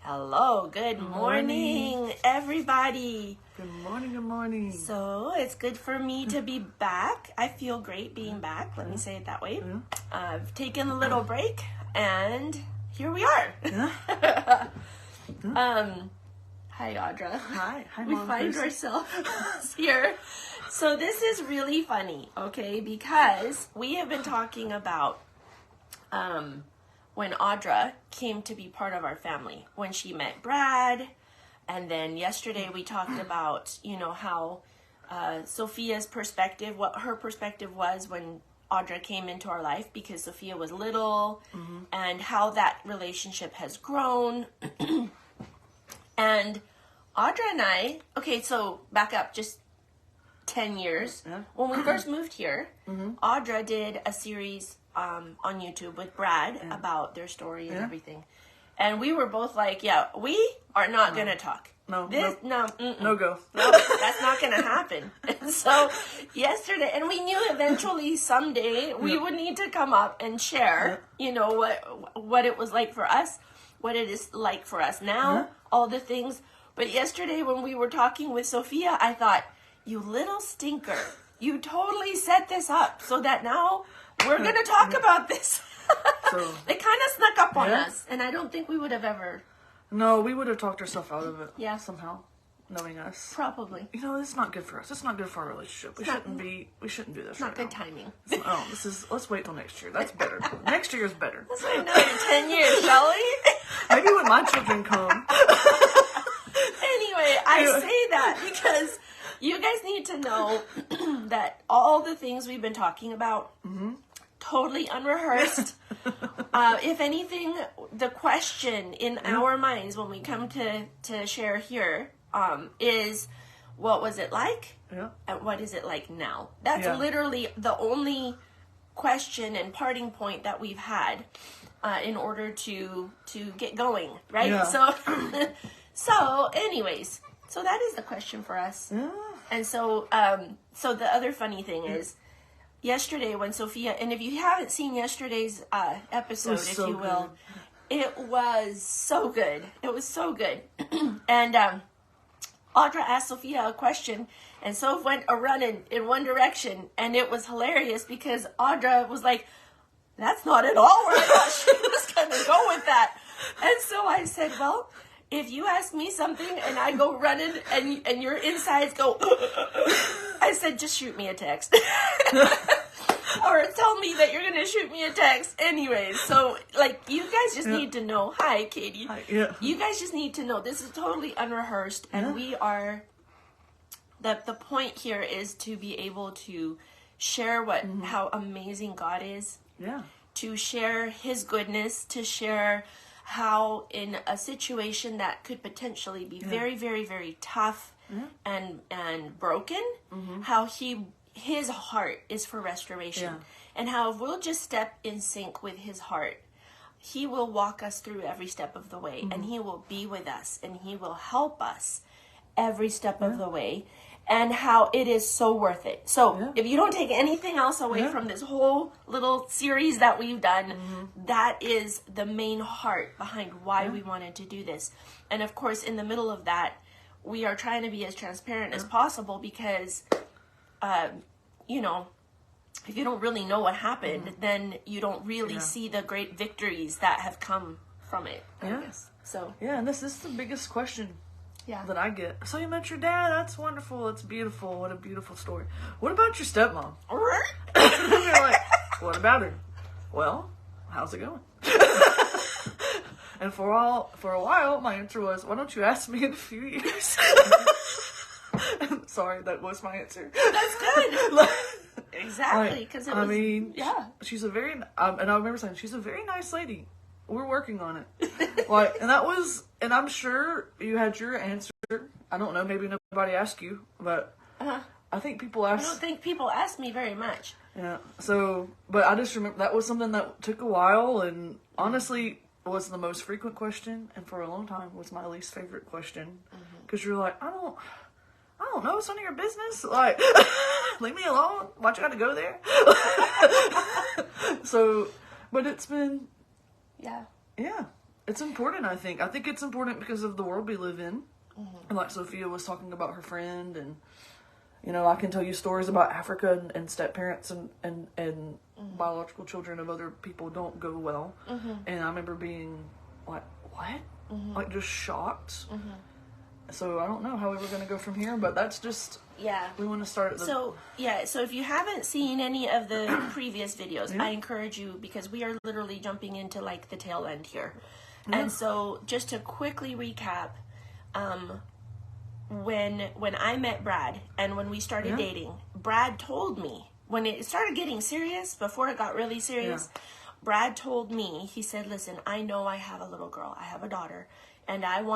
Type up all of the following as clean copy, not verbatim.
Hello, good morning, everybody. Good morning. So, it's good for me to be back. I feel great being back. Let me say it that way. I've taken a little break, and here we are. Hi, Audra. Hi, We Mom. find ourselves here. So, this is really funny, okay? Because we have been talking about when Audra came to be part of our family, when she met Brad, and then yesterday we talked about, how Sophia's perspective, what her perspective was when Audra came into our life, because Sophia was little, and how that relationship has grown. And Audra and I, okay, so back up just 10 years. Yeah. When we first moved here, Audra did a series on YouTube with Brad about their story and everything. And we were both like, we are not going to talk. No go. No, that's not going to happen. And so yesterday, and we knew eventually someday we would need to come up and share, what it was like for us, what it is like for us now, all the things. But yesterday when we were talking with Sophia, I thought, you little stinker, you totally set this up so that now we're going to talk about this. So, it kind of snuck up on us, and I don't think we would have ever... No, we would have talked ourselves out of it. Yeah. Somehow, knowing us. Probably. It's not good for us. It's not good for our relationship. We shouldn't do this right now. Not good timing. Let's wait till next year. That's better. Next year is better. Let's wait another 10 years, shall we? Maybe when my children come. Anyway, I say that because you guys need to know that all the things we've been talking about, totally unrehearsed. If anything, the question in our minds when we come to share here is, what was it like? Yeah. And what is it like now? That's literally the only question and parting point that we've had in order to get going, right? Yeah. So anyways, so that is the question for us. Yeah. And so so the other funny thing is, yesterday when Sophia, and if you haven't seen yesterday's episode, if you will, it was so good. It was so good. And Audra asked Sophia a question, and Soph went a-running in one direction, and it was hilarious because Audra was like, that's not at all where I thought she was going to go with that. And so I said, well, if you ask me something and I go running and your insides go, I said, just shoot me a text. Or tell me that you're going to shoot me a text. Anyways, so, you guys just need to know. Hi, Katie. Hi, yeah. You guys just need to know this is totally unrehearsed. And we are, the point here is to be able to share how amazing God is. Yeah. To share His goodness, to share how in a situation that could potentially be very, very, very tough and broken, how His heart is for restoration. And how if we'll just step in sync with His heart, He will walk us through every step of the way, and He will be with us, and He will help us every step of the way, and how it is so worth it. So if you don't take anything else away from this whole little series that we've done, that is the main heart behind why we wanted to do this. And of course, in the middle of that, we are trying to be as transparent as possible because, if you don't really know what happened, then you don't really see the great victories that have come from it, I guess. So. Yeah, and this is the biggest question that I get. So you met your dad, that's wonderful, that's beautiful, what a beautiful story. What about your stepmom? You're like, what about her? Well, how's it going? And for a while, my answer was, why don't you ask me in a few years? Sorry, that was my answer. That's good. Exactly, because she's a very, and I remember saying, she's a very nice lady. We're working on it. And I'm sure you had your answer. I don't know, maybe nobody asked you, but I think people ask. I don't think people ask me very much. Yeah, so, but I just remember that was something that took a while, and honestly was the most frequent question, and for a long time was my least favorite question, because you're like, I don't know, it's none of your business. Like, leave me alone. Why'd you got to go there? So, but it's been, yeah. it's important, I think. I think it's important because of the world we live in. And like Sophia was talking about her friend, and, you know, I can tell you stories about Africa and step-parents and biological children of other people don't go well. And I remember being like, what? Like, just shocked. So I don't know how we were going to go from here, but that's just... Yeah. We want to start at the... So if you haven't seen any of the previous videos, I encourage you, because we are literally jumping into, like, the tail end here. And so, just to quickly recap, when I met Brad, and when we started dating, Brad told me, when it started getting serious, before it got really serious, Brad told me, he said, listen, I know I have a little girl, I have a daughter, and I've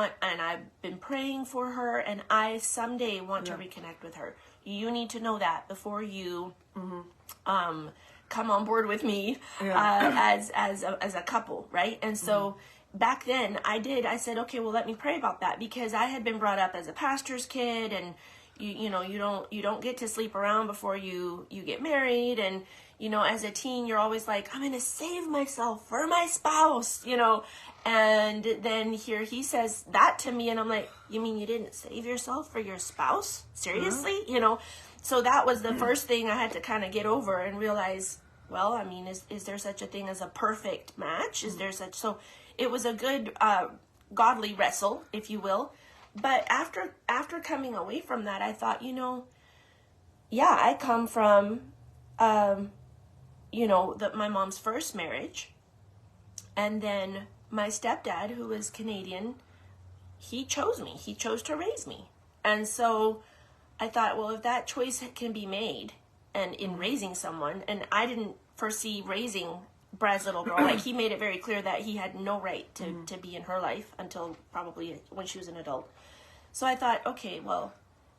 been praying for her, and I someday want to reconnect with her. You need to know that before you come on board with me as a couple, right? And so back then I said, okay, well, let me pray about that, because I had been brought up as a pastor's kid, and you don't get to sleep around before you get married, and you know, as a teen, you're always like, I'm going to save myself for my spouse, you know. And then here he says that to me, and I'm like, you mean you didn't save yourself for your spouse? Seriously? You know, so that was the first thing I had to kind of get over and realize, well, I mean, is there such a thing as a perfect match? Is there such, so it was a good godly wrestle, if you will. But after coming away from that, I thought, you know, yeah, I come from, you know, my mom's first marriage, and then my stepdad, who was Canadian, he chose me. He chose to raise me. And so I thought, well, if that choice can be made, and in raising someone, and I didn't foresee raising Brad's little girl, like, he made it very clear that he had no right to be in her life until probably when she was an adult. So I thought, okay, well,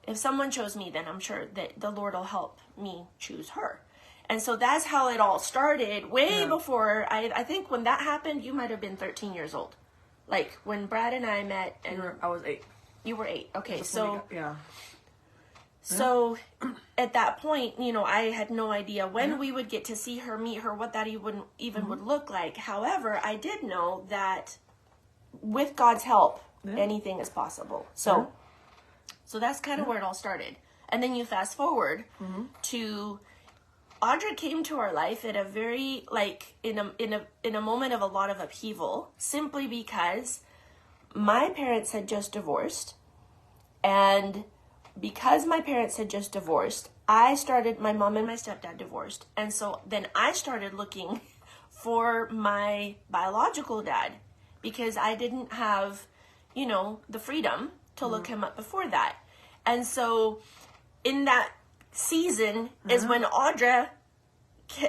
if someone chose me, then I'm sure that the Lord will help me choose her. And so that's how it all started, way before, I think when that happened, you might have been 13 years old. Like, when Brad and I met. And I was 8. You were 8, okay, so. So, at that point, you know, I had no idea when we would get to see her, meet her, what that even would look like. However, I did know that with God's help, anything is possible. So, so that's kind of where it all started. And then you fast forward to... Audra came to our life at a very, like, in a moment of a lot of upheaval, simply because my parents had just divorced, and because my parents had just divorced, my mom and my stepdad divorced, and so then I started looking for my biological dad, because I didn't have, you know, the freedom to look him up before that. And so in that season is when Audra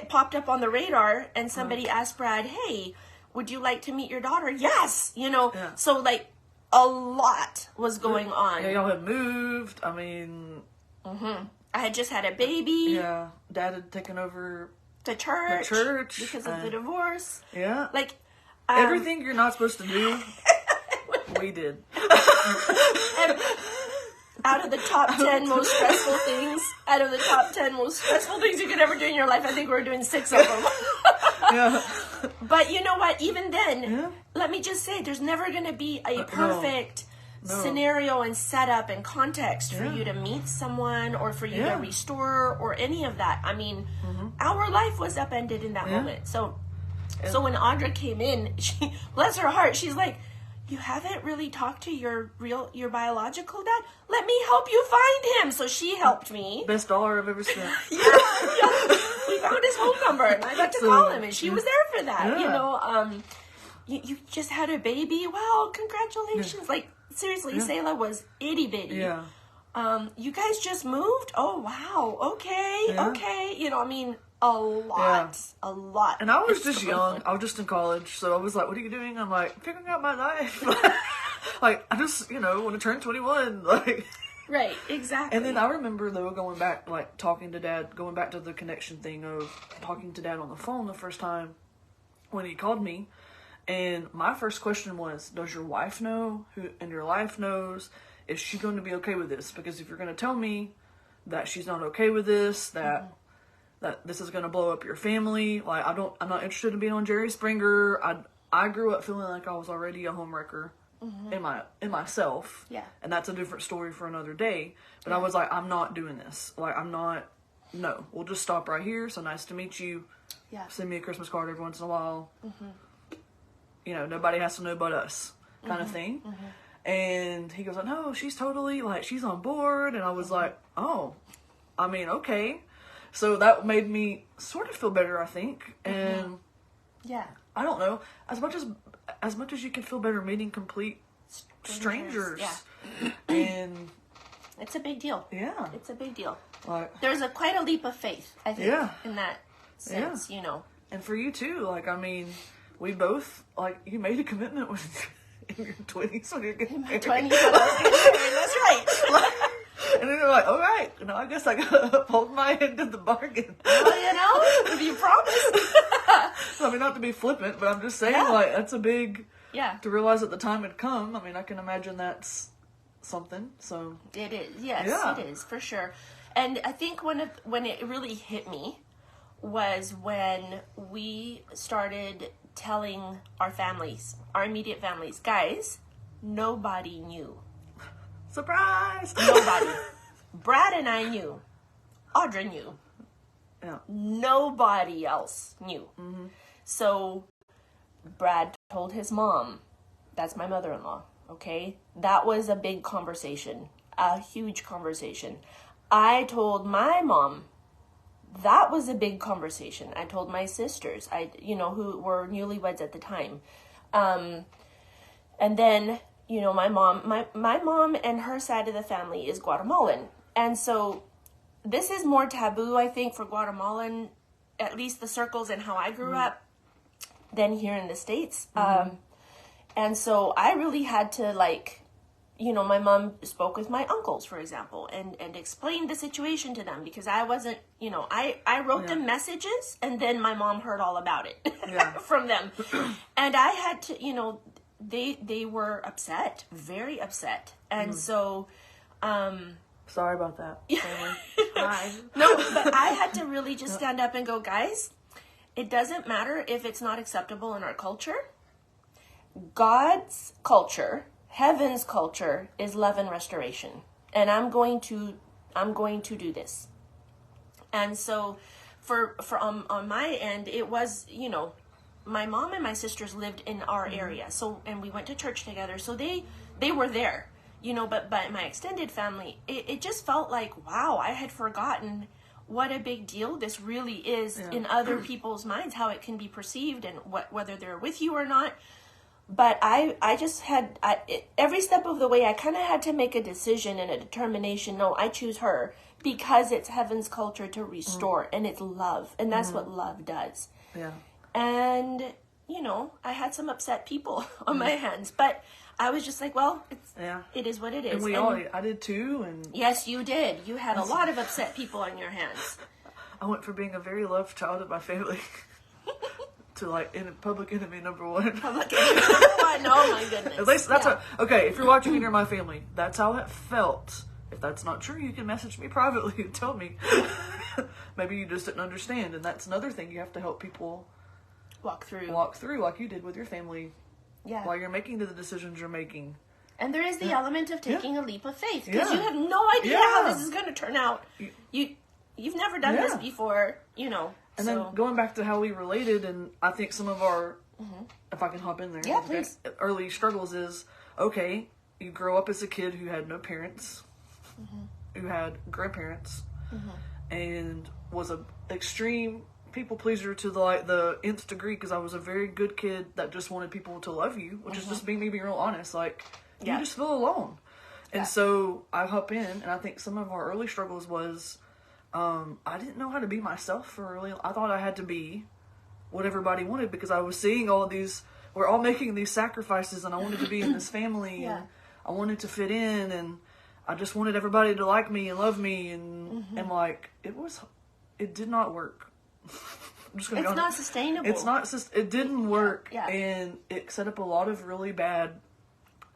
popped up on the radar, and somebody asked Brad, hey, would you like to meet your daughter? Yes, you know. So, like, a lot was going on. Yeah, y'all had moved. I mean, I had just had a baby. Yeah, Dad had taken over the church because of the divorce. Yeah, like everything you're not supposed to do, we did. And out of the top 10 most stressful things, you could ever do in your life, I think we're doing 6 of them. But you know what? Even then, let me just say, there's never going to be a perfect scenario and setup and context for you to meet someone, or for you to restore, or any of that. I mean, our life was upended in that moment. So when Audra came in, she, bless her heart, she's like, you haven't really talked to your biological dad? Let me help you find him. So she helped me. Best dollar I've ever spent. We found his phone number, and I got to call him, and she was there for that. You know, you just had a baby. Wow, congratulations. Like, seriously, Selah was itty bitty. You guys just moved? Oh, wow. Okay. You know, I mean, a lot. And I was just young. I was just in college, so I was like, what are you doing? I'm like, figuring out my life. Like, I just, you know, want to turn 21. Like, right, exactly. And then I remember, though, going back, like, talking to Dad, going back to the connection thing of talking to Dad on the phone the first time when he called me. And my first question was, does your wife know, who in your life knows, is she going to be okay with this? Because if you're going to tell me that she's not okay with this, that this is going to blow up your family, like, I'm not interested in being on Jerry Springer. I grew up feeling like I was already a homewrecker in myself. Yeah. And that's a different story for another day. But I was like, I'm not doing this. Like, no, we'll just stop right here. So nice to meet you. Yeah. Send me a Christmas card every once in a while. You know, nobody has to know but us kind of thing. And he goes, like, no, she's totally, like, she's on board. And I was like, oh, I mean, okay. So that made me sort of feel better, I think. And yeah, I don't know, as much as you can feel better meeting complete strangers. Yeah. And it's a big deal. Yeah. It's a big deal. Like, there's quite a leap of faith, I think, in that sense, you know. And for you too, like, I mean, we both, like, you made a commitment in your 20s when you're getting married. In my 20s when I was getting married, that's right. And then you're like, all right, I guess I gotta uphold my end of the bargain. Well, you know, if you promise. So, I mean, not to be flippant, but I'm just saying, like, that's a big, to realize at the time had come. I mean, I can imagine that's something, so. It is, yes, it is, for sure. And I think when it really hit me was when we started telling our families, our immediate families, guys, nobody knew. Surprise! Nobody. Brad and I knew. Audra knew. Yeah. Nobody else knew. So Brad told his mom. That's my mother-in-law. Okay? That was a big conversation. A huge conversation. I told my mom. That was a big conversation. I told my sisters, who were newlyweds at the time. And then, you know, my mom and her side of the family is Guatemalan. And so this is more taboo, I think, for Guatemalan, at least the circles and how I grew up, than here in the States. And so I really had to, like, you know, my mom spoke with my uncles, for example, and explained the situation to them because I wasn't, you know, I wrote them messages and then my mom heard all about it from them. And I had to, you know, they were upset, very upset. And so, sorry about that. No, but I had to really just stand up and go, guys, it doesn't matter if it's not acceptable in our culture. God's culture, heaven's culture, is love and restoration. And I'm going to do this. And so for on my end, it was, you know, my mom and my sisters lived in our area. So, and we went to church together. So they were there, you know, but my extended family, it just felt like, wow, I had forgotten what a big deal this really is in other people's minds, how it can be perceived and whether they're with you or not. But I just had, every step of the way, I kind of had to make a decision and a determination. No, I choose her because it's heaven's culture to restore and it's love. And that's what love does. Yeah. And, you know, I had some upset people on my hands, but I was just like, well, it is what it is. And I did too. And yes, you did. You had a lot of upset people on your hands. I went from being a very loved child of my family to like public enemy number one. Public enemy number one. Oh my goodness. At least that's okay. If you're watching and you're my family, that's how it felt. If that's not true, you can message me privately and tell me. Maybe you just didn't understand, and that's another thing you have to help people walk through like you did with your family. Yeah. While you're making the decisions you're making. And there is the element of taking a leap of faith because you have no idea how this is going to turn out. You've never done this before, you know. And then going back to how we related, and I think some of our, if I can hop in there, please. Early struggles is, okay, you grow up as a kid who had no parents, who had grandparents, and was an extreme people pleaser to the nth degree because I was a very good kid that just wanted people to love you, which is just me being real honest. Like, you just feel alone. And so I hop in, and I think some of our early struggles was, I didn't know how to be myself for really. I thought I had to be what everybody wanted because I was seeing all of these. We're all making these sacrifices, and I wanted to be in this family, and I wanted to fit in, and I just wanted everybody to like me and love me, and like it did not work. I'm just gonna it's not sustainable. It's not. It didn't work, and it set up a lot of really bad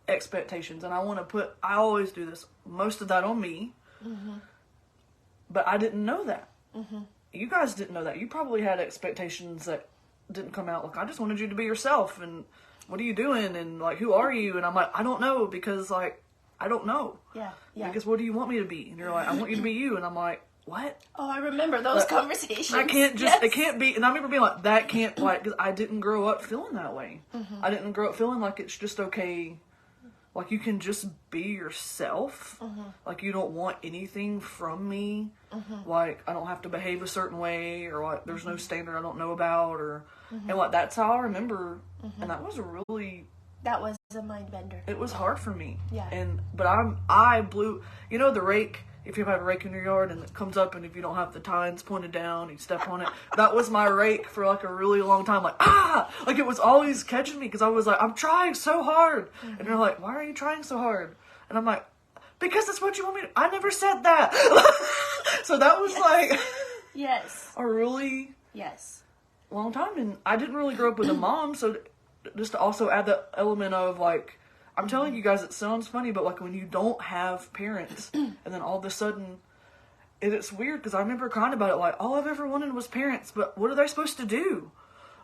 expectations. And I always do this. Most of that on me. But I didn't know that. You guys didn't know that. You probably had expectations that didn't come out. Like, I just wanted you to be yourself, and what are you doing, and like, who are you? And I'm like, I don't know, because like, I don't know. Yeah, yeah. I guess, what do you want me to be? And you're like, I want you to be you. And I'm like, what? Oh, I remember those conversations. I can't just, it can't be, and I remember being like, that can't, like, because I didn't grow up feeling that way. I didn't grow up feeling like it's just okay. Like, you can just be yourself. Like, you don't want anything from me. Like, I don't have to behave a certain way, or like, there's no standard I don't know about, or, and like, that's how I remember. And that was that was a mind bender. It was hard for me. Yeah. But I blew, you know, the rake, if you have a rake in your yard and it comes up, and if you don't have the tines pointed down, you step on it. That was my rake for like a really long time. Like, like, it was always catching me, because I was like, I'm trying so hard. And they're like, why are you trying so hard? And I'm like, because that's what you want me to. I never said that. So that was like, a really long time. And I didn't really grow up with a mom, so just to also add the element of like, I'm telling you guys, it sounds funny, but like, when you don't have parents, and then all of a sudden, it's weird, because I remember crying about it, like, all I've ever wanted was parents, but what are they supposed to do?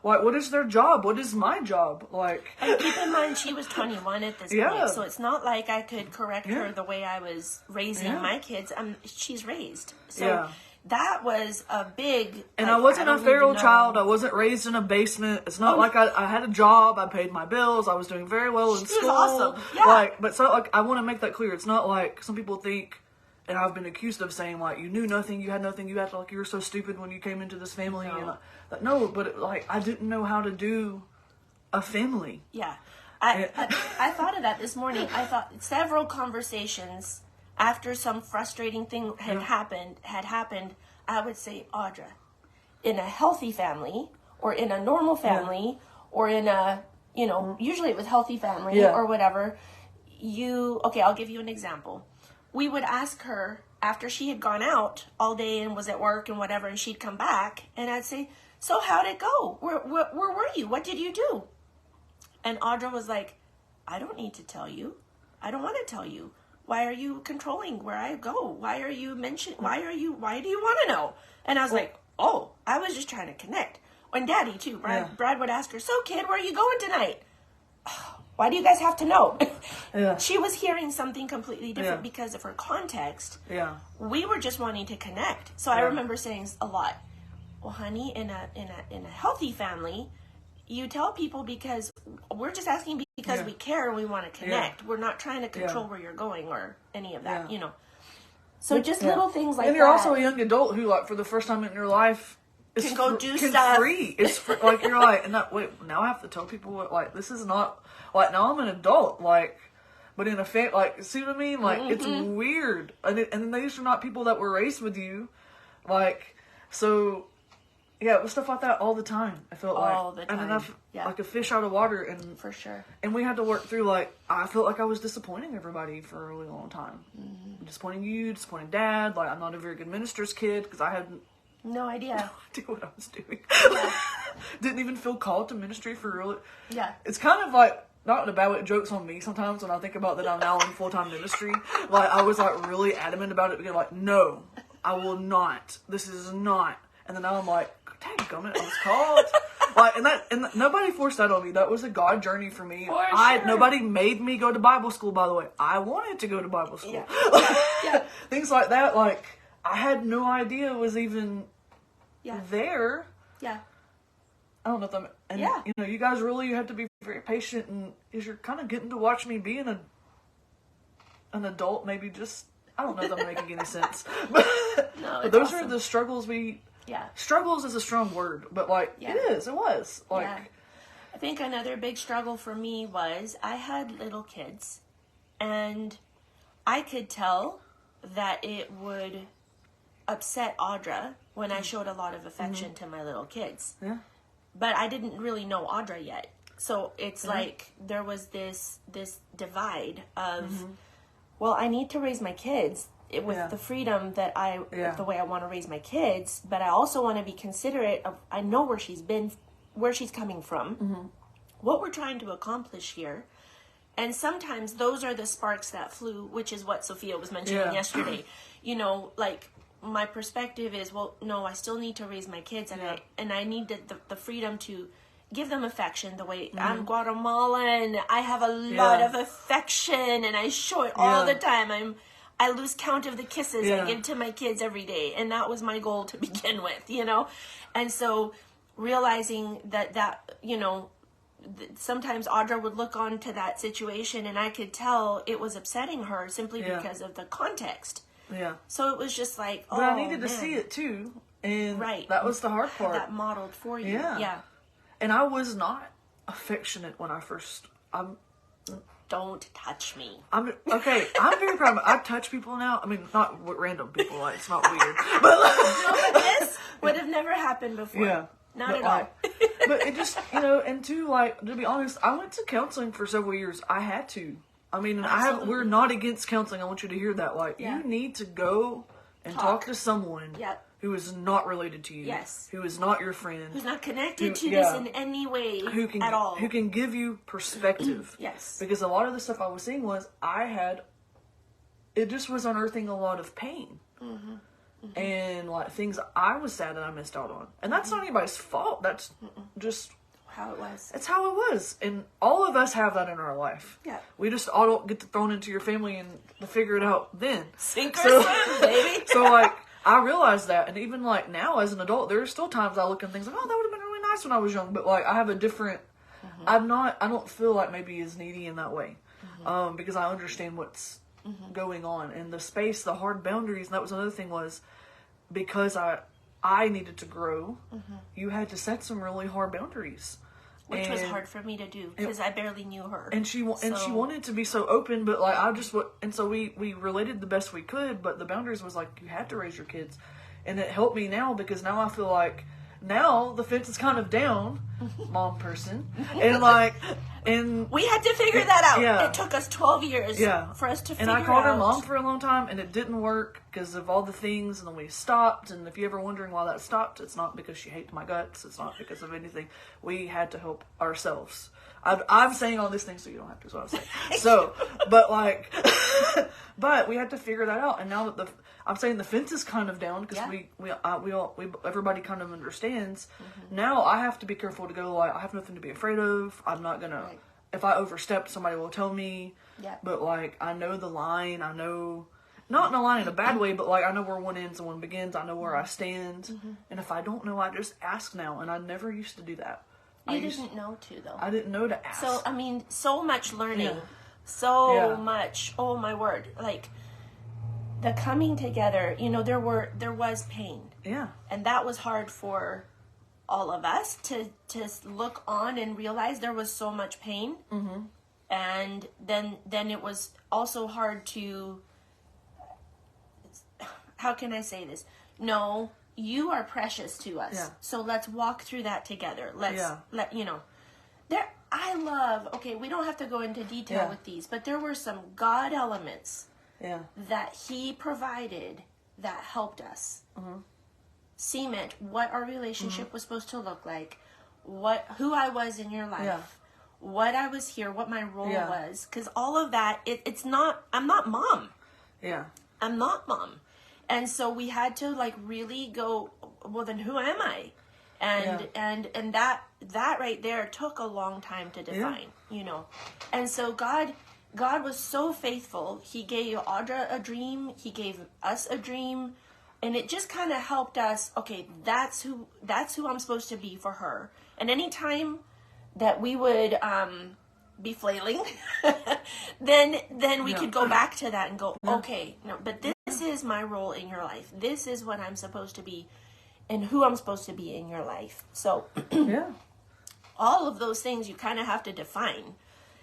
Like, what is their job? What is my job? Like, and keep in mind, she was 21 at this point, so it's not like I could correct her the way I was raising my kids. She's raised, so that was a big. And I wasn't a feral child. I wasn't raised in a basement. It's not like I had a job. I paid my bills. I was doing very well in school. Awesome. Yeah. Like, but so like, I want to make that clear. It's not like some people think. And I've been accused of saying, like, you knew nothing, you had nothing, you acted like you were so stupid when you came into this family. No. And no, but like, I didn't know how to do a family. Yeah. I thought of that this morning. I thought several conversations after some frustrating thing had happened, I would say, Audra, in a healthy family, or in a normal family, or in a, you know, usually it was healthy family or whatever, I'll give you an example. We would ask her after she had gone out all day and was at work and whatever, and she'd come back, and I'd say, so how'd it go? Where were you? What did you do? And Audra was like, I don't need to tell you. I don't want to tell you. Why are you controlling where I go? Why do you want to know? And I was like, oh, I was just trying to connect. And Daddy too. Brad would ask her, so kid, where are you going tonight? Why do you guys have to know? She was hearing something completely different because of her context. We were just wanting to connect. So I remember saying a lot, well, honey, in a healthy family, you tell people because we're just asking because we care and we want to connect. We're not trying to control where you're going or any of that, you know. So just little things like that. And you're also a young adult who, like, for the first time in your life, can go do stuff. Free. It's free. Like, you're like, wait, now I have to tell people what, like, this is not, like, now I'm an adult, like, but in a like, see what I mean? Like, it's weird. And these are not people that were raised with you. Like, so, yeah, it was stuff like that all the time. I felt all the time. And enough, like a fish out of water. And for sure. And we had to work through, like, I felt like I was disappointing everybody for a really long time. Disappointing you, disappointing Dad. Like, I'm not a very good minister's kid because I hadn't. No idea what I was doing. Didn't even feel called to ministry for real. It's kind of like, not in a bad way, jokes on me sometimes when I think about that I'm now in full-time ministry. Like, I was like really adamant about it, because like, no, I will not. This is not. And then now I'm like, dadgummit, I was called. Like, and nobody forced that on me. That was a God journey for me. Nobody made me go to Bible school, by the way. I wanted to go to Bible school. Things like that, like, I had no idea was even there. I don't know if that. And you know, you guys really have to be very patient, and as you're kind of getting to watch me being an adult, maybe just, I don't know if I'm making any sense. But those are the struggles struggles is a strong word, but like, it was. Like, I think another big struggle for me was I had little kids, and I could tell that it would upset Audra when I showed a lot of affection to my little kids. But I didn't really know Audra yet. So it's like there was this divide of, well, I need to raise my kids with the freedom that the way I want to raise my kids, but I also want to be considerate of, I know where she's been, where she's coming from, what we're trying to accomplish here. And sometimes those are the sparks that flew, which is what Sophia was mentioning yesterday. You know, like, my perspective is, well, no, I still need to raise my kids, and I need the freedom to give them affection the way I'm Guatemalan. I have a lot of affection, and I show it all the time. I lose count of the kisses I give to my kids every day, and that was my goal to begin with, you know. And so realizing that you know, sometimes Audra would look on to that situation, and I could tell it was upsetting her simply because of the context. Yeah. So it was just like, but I needed to see it too, and that was the hard part. That modeled for you. Yeah. And I was not affectionate when I first. Don't touch me. I'm very proud. I touch people now. I mean, not random people. Like, it's not weird, but no, but this would have never happened before. Yeah, not at all. But it just, you know, and to like, to be honest, I went to counseling for several years. I had to. I mean, we're not against counseling. I want you to hear that. Like, you need to go and talk to someone. Who is not related to you. Yes. Who is not your friend. Who's not connected to this in any way at all. Who can give you perspective. Yes. Because a lot of the stuff I was seeing was, it just was unearthing a lot of pain. And like things I was sad that I missed out on. And that's not anybody's fault. That's just how it was. It's how it was. And all of us have that in our life. Yeah. We just all don't get thrown into your family and figure it out then. Sink or swim, baby. So like, I realized that, and even like now as an adult, there are still times I look at things like, oh, that would have been really nice when I was young, but like I have a different, I don't feel like maybe as needy in that way, because I understand what's going on, and the space, the hard boundaries, and that was another thing was, because I needed to grow, you had to set some really hard boundaries. Which was hard for me to do because I barely knew her. And she wanted to be so open, but like and so we related the best we could, but the boundaries was like, you had to raise your kids. And it helped me now because now I feel like now the fence is kind of down, mom person. And we had to figure that out. Yeah. It took us 12 years for us to figure out. And I called her mom for a long time, and it didn't work because of all the things, and then we stopped. And if you're ever wondering why that stopped, it's not because she hates my guts. It's not because of anything. We had to help ourselves. I'm saying all these things so you don't have to, is what I'm saying. So, but like, but we had to figure that out. And now that I'm saying the fence is kind of down because everybody kind of understands. Now I have to be careful to go like, I have nothing to be afraid of. I'm not gonna, if I overstep, somebody will tell me. Yeah. But like, I know the line. I know, not in a line in a bad way, but like I know where one ends and one begins. I know where I stand. And if I don't know, I just ask now. And I never used to do that. You didn't know to, though. I didn't know to ask. So, I mean, so much learning. So much. Oh, my word. Like, the coming together, you know, there was pain. Yeah. And that was hard for all of us to look on and realize there was so much pain. And then it was also hard to, how can I say this? No. You are precious to us. Yeah. So let's walk through that together. Okay, we don't have to go into detail with these, but there were some God elements that he provided that helped us cement what our relationship was supposed to look like, who I was in your life, what I was here, what my role was. Because all of that, I'm not mom. Yeah. I'm not mom. And so we had to like really go, well, then who am I? And that right there took a long time to define, you know. And so God was so faithful. He gave Audra a dream. He gave us a dream. And it just kind of helped us, okay, that's who I'm supposed to be for her. And anytime that we would be flailing, then we could go back to that and go, okay, no, but this is my role in your life. This is what I'm supposed to be and who I'm supposed to be in your life. So all of those things you kind of have to define.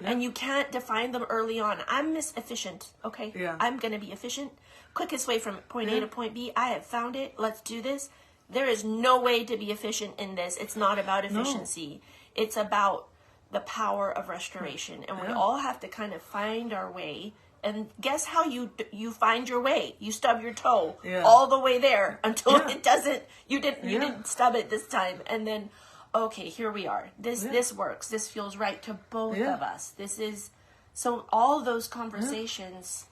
And you can't define them early on. I'm efficient, okay? Yeah. I'm going to be efficient. Quickest way from point A to point B. I have found it. Let's do this. There is no way to be efficient in this. It's not about efficiency. No. It's about the power of restoration. And we all have to kind of find our way. And guess how you find your way? You stub your toe all the way there until it doesn't. You didn't stub it this time, and then okay, here we are. This works. This feels right to both of us. This is so. All those conversations.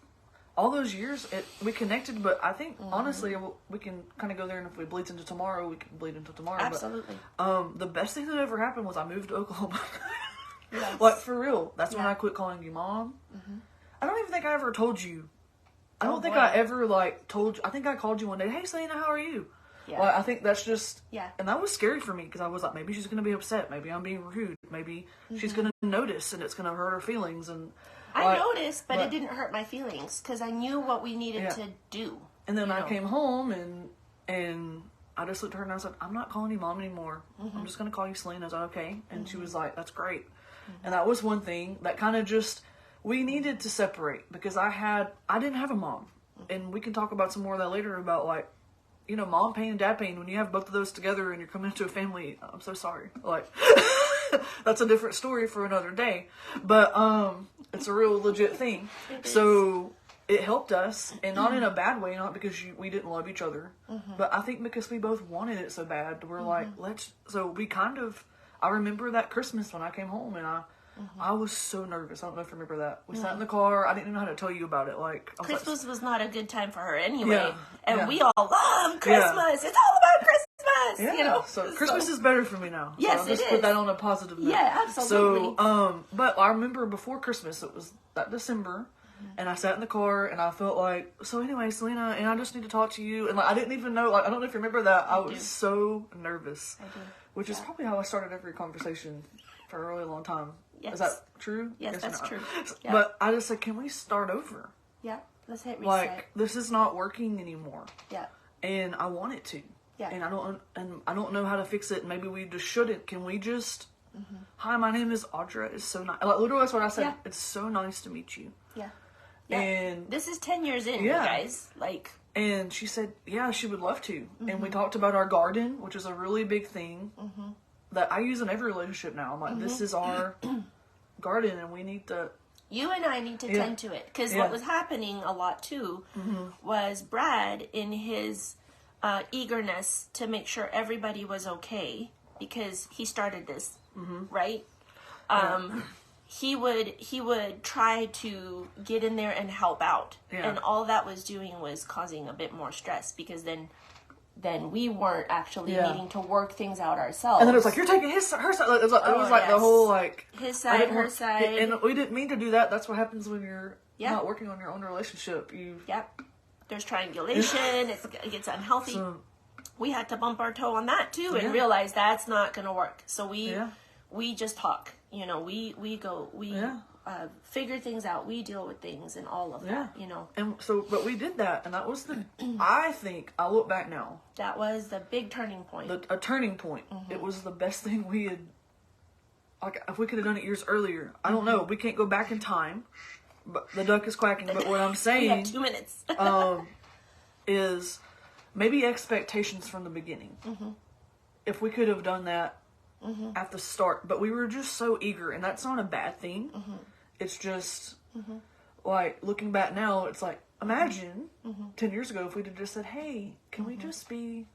all those years, we connected, but I think, honestly, we can kind of go there, and if we bleed into tomorrow, we can bleed into tomorrow. Absolutely. But, the best thing that ever happened was I moved to Oklahoma. Yes. Like, for real. That's when I quit calling you Mom. I don't even think I ever told you. I don't think I ever, like, told you. I think I called you one day, hey, Celina, how are you? Yeah. Like, I think that's just... Yeah. And that was scary for me, because I was like, maybe she's going to be upset. Maybe I'm being rude. Maybe she's going to notice, and it's going to hurt her feelings, and... I noticed, but it didn't hurt my feelings because I knew what we needed to do. And then I came home and I just looked at her and I said, I'm not calling you Mom anymore. I'm just going to call you Celina. Is that okay? And she was like, that's great. And that was one thing that kind of just, we needed to separate because I didn't have a mom. And we can talk about some more of that later about like, you know, mom pain and dad pain. When you have both of those together and you're coming into a family, I'm so sorry. Like, that's a different story for another day. But, it's a real legit thing. So it helped us, and not in a bad way, not because we didn't love each other, but I think because we both wanted it so bad. We're like, so we kind of, I remember that Christmas when I came home, and I was so nervous. I don't know if you remember that. We sat in the car. I didn't know how to tell you about it. Like, Christmas was not a good time for her anyway. And we all love Christmas. It's all about Christmas. Yeah. You know? So Christmas is better for me now. Yes, so I'll just put that on a positive note. Yeah, absolutely. So, but I remember before Christmas, it was that December, and I sat in the car, and I felt like, so anyway, Celina, and I just need to talk to you. And like, I didn't even know, like, I don't know if you remember that. I was so nervous. I do. Which is probably how I started every conversation for a really long time. Yes. Is that true? Yes, that's true. Yeah. But I just said, can we start over? Yeah, let's hit reset. Like, this is not working anymore. Yeah. And I want it to. Yeah. And I don't know how to fix it. Maybe we just shouldn't. Can we just... Hi, my name is Audra. It's so nice. Like, literally, that's what I said. Yeah. It's so nice to meet you. Yeah. And this is 10 years in, you guys. Like... And she said, yeah, she would love to. And we talked about our garden, which is a really big thing that I use in every relationship now. I'm like, this is our garden, and we need to... You and I need to tend to it. Because what was happening a lot, too, was Brad, in his eagerness to make sure everybody was okay, because he started this, right? He would try to get in there and help out. Yeah. And all that was doing was causing a bit more stress, because then we weren't actually needing to work things out ourselves. And then it was like, you're taking her side. It was like the whole, like... His side, her side. And we didn't mean to do that. That's what happens when you're not working on your own relationship. There's triangulation. It gets unhealthy. So, we had to bump our toe on that, too, and realize that's not going to work. So we just talk. You know, we figure things out. We deal with things and all of that, you know. And so, but we did that, and that was I think, I look back now. That was the big turning point. A turning point. It was the best thing we had, like, if we could have done it years earlier. I don't know. We can't go back in time, but the duck is quacking. But what I'm saying... We have 2 minutes. is maybe expectations from the beginning. If we could have done that at the start, but we were just so eager, and that's not a bad thing. It's just like, looking back now, it's like, imagine 10 years ago if we'd have just said, hey, can we just be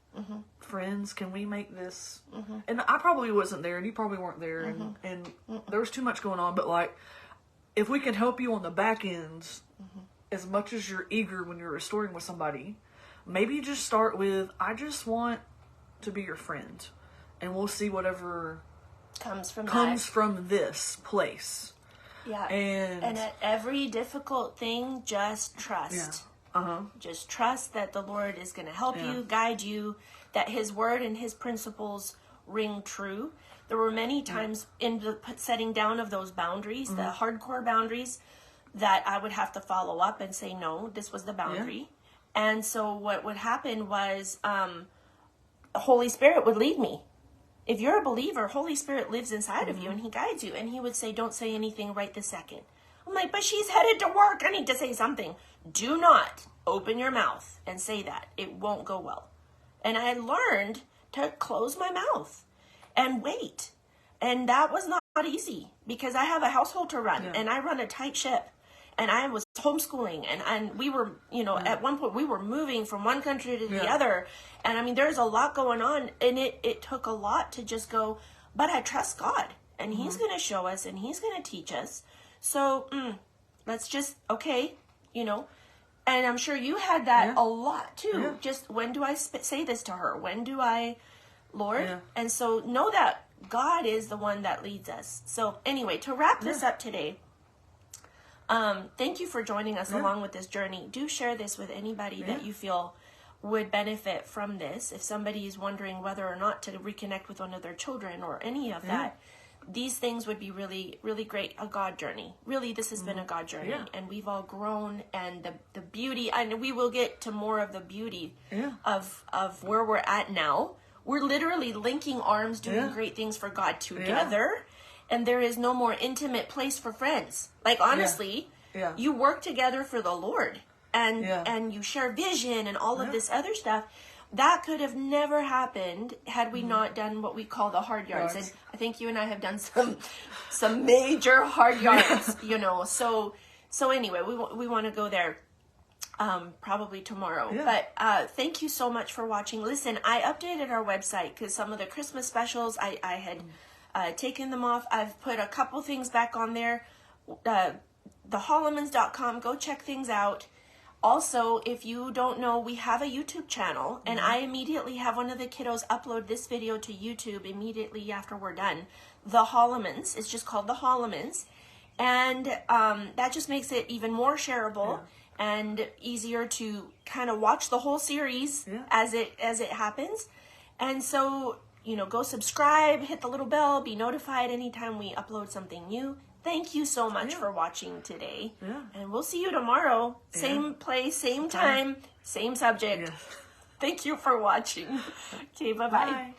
friends? Can we make this? And I probably wasn't there, and you probably weren't there, and there was too much going on, but like, if we can help you on the back ends as much as you're eager when you're restoring with somebody, maybe just start with, I just want to be your friend. And we'll see whatever comes from this place. Yeah. And at every difficult thing, just trust. Just trust that the Lord is going to help you, guide you, that His word and His principles ring true. There were many times in the setting down of those boundaries, the hardcore boundaries, that I would have to follow up and say, no, this was the boundary. And so what would happen was the Holy Spirit would lead me. If you're a believer, Holy Spirit lives inside of you, and He guides you. And He would say, don't say anything right this second. I'm like, but she's headed to work. I need to say something. Do not open your mouth and say that. It won't go well. And I learned to close my mouth and wait. And that was not easy, because I have a household to run, and I run a tight ship. And I was homeschooling, and we were, you know, at one point we were moving from one country to the other. And I mean, there's a lot going on, and it took a lot to just go, but I trust God, and He's going to show us, and He's going to teach us. So let's just, okay, you know, And I'm sure you had that a lot too. Yeah. Just, when do I say this to her? When do I, Lord? Yeah. And so know that God is the one that leads us. So anyway, to wrap this up today, thank you for joining us along with this journey. Do share this with anybody that you feel would benefit from this. If somebody is wondering whether or not to reconnect with one of their children or any of that, these things would be really, really great. A God journey. Really, this has been a God journey. Yeah. And we've all grown, and the beauty, and we will get to more of the beauty of where we're at now. We're literally linking arms, doing great things for God together. Yeah. And there is no more intimate place for friends. Like, honestly, you work together for the Lord, and you share vision and all of this other stuff. That could have never happened had we not done what we call the hard yards. And I think you and I have done some major hard yards, you know. So anyway, we want to go there probably tomorrow. Yeah. But thank you so much for watching. Listen, I updated our website because some of the Christmas specials, I had taken them off. I've put a couple things back on there. thehollemans.com. Go check things out. Also, if you don't know, we have a YouTube channel, and I immediately have one of the kiddos upload this video to YouTube immediately after we're done. The Hollemans. It's just called The Hollemans. And that just makes it even more shareable and easier to kind of watch the whole series as it happens. And so, you know, go subscribe, hit the little bell, be notified anytime we upload something new. Thank you so much for watching today. Yeah. And we'll see you tomorrow. Same place, same time, same subject. Yeah. Thank you for watching. Okay, bye-bye. Bye.